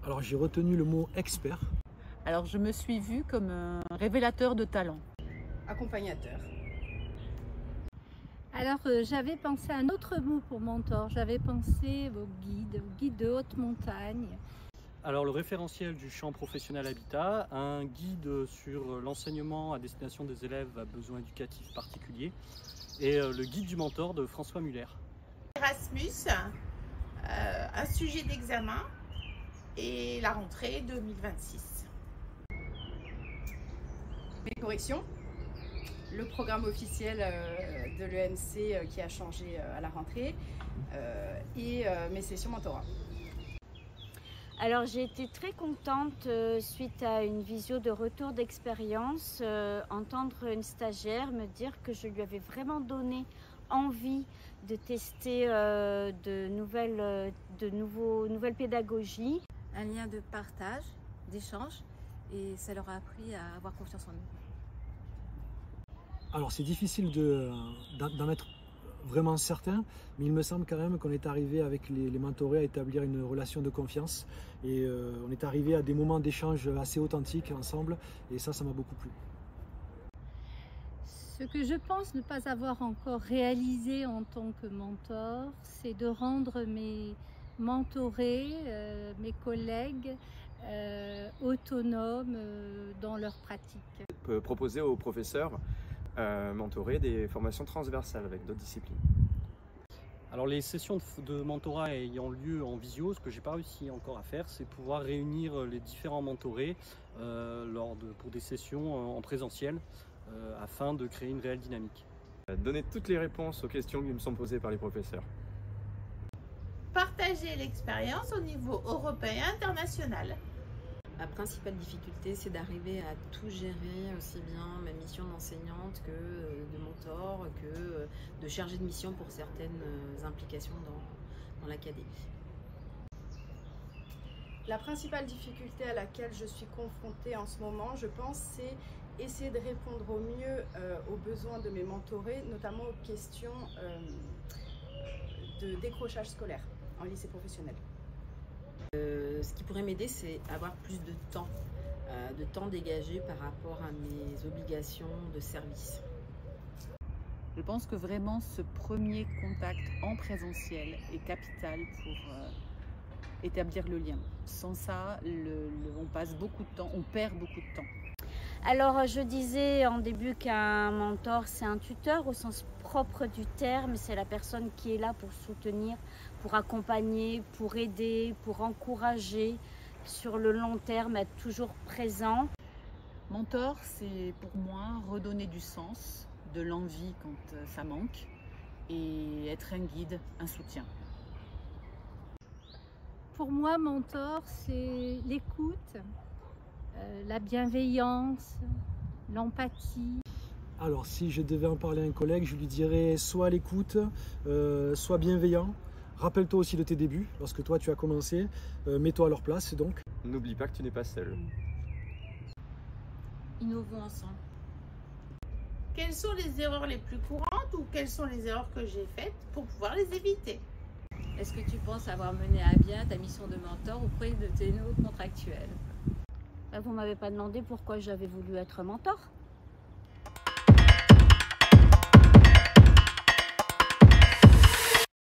Alors j'ai retenu le mot expert. Alors je me suis vue comme un révélateur de talent. Accompagnateur. Alors j'avais pensé à un autre mot pour mentor, j'avais pensé au guide de haute montagne. Alors le référentiel du champ professionnel habitat, un guide sur l'enseignement à destination des élèves à besoins éducatifs particuliers et le guide du mentor de François Muller. Erasmus, un sujet d'examen et la rentrée 2026. Mes corrections, le programme officiel de l'ENC qui a changé à la rentrée et mes sessions mentorat. Alors j'ai été très contente suite à une visio de retour d'expérience, entendre une stagiaire me dire que je lui avais vraiment donné envie de tester de nouvelles pédagogies. Un lien de partage, d'échange, et ça leur a appris à avoir confiance en eux. Alors c'est difficile d'en être vraiment certain, mais il me semble quand même qu'on est arrivé avec les mentorés à établir une relation de confiance et on est arrivé à des moments d'échange assez authentiques ensemble et ça m'a beaucoup plu. Ce que je pense ne pas avoir encore réalisé en tant que mentor, c'est de rendre mes mentorés, mes collègues, autonomes dans leur pratique. Proposer aux professeurs mentorés des formations transversales avec d'autres disciplines. Alors les sessions de mentorat ayant lieu en visio, ce que j'ai pas réussi encore à faire, c'est pouvoir réunir les différents mentorés pour des sessions en présentiel afin de créer une réelle dynamique. Donner toutes les réponses aux questions qui me sont posées par les professeurs. Partager l'expérience au niveau européen et international. La principale difficulté, c'est d'arriver à tout gérer, aussi bien ma mission d'enseignante que de mentor, que de chargée de mission pour certaines implications dans l'académie. La principale difficulté à laquelle je suis confrontée en ce moment, je pense, c'est essayer de répondre au mieux aux besoins de mes mentorés, notamment aux questions de décrochage scolaire en lycée professionnel. Ce qui pourrait m'aider, c'est avoir plus de temps dégagé par rapport à mes obligations de service. Je pense que vraiment ce premier contact en présentiel est capital pour établir le lien. Sans ça, on passe beaucoup de temps, on perd beaucoup de temps. Alors je disais en début qu'un mentor c'est un tuteur au sens propre du terme, c'est la personne qui est là pour soutenir, pour accompagner, pour aider, pour encourager sur le long terme, être toujours présent. Mentor, c'est pour moi redonner du sens, de l'envie quand ça manque et être un guide, un soutien. Pour moi, mentor, c'est l'écoute, la bienveillance, l'empathie. Alors si je devais en parler à un collègue, je lui dirais sois à l'écoute, sois bienveillant. Rappelle-toi aussi de tes débuts, lorsque toi tu as commencé, mets-toi à leur place donc. N'oublie pas que tu n'es pas seul. Innovons ensemble. Quelles sont les erreurs les plus courantes ou quelles sont les erreurs que j'ai faites pour pouvoir les éviter? Est-ce que tu penses avoir mené à bien ta mission de mentor auprès de tes nouveaux contractuels? Vous ne m'avez pas demandé pourquoi j'avais voulu être mentor.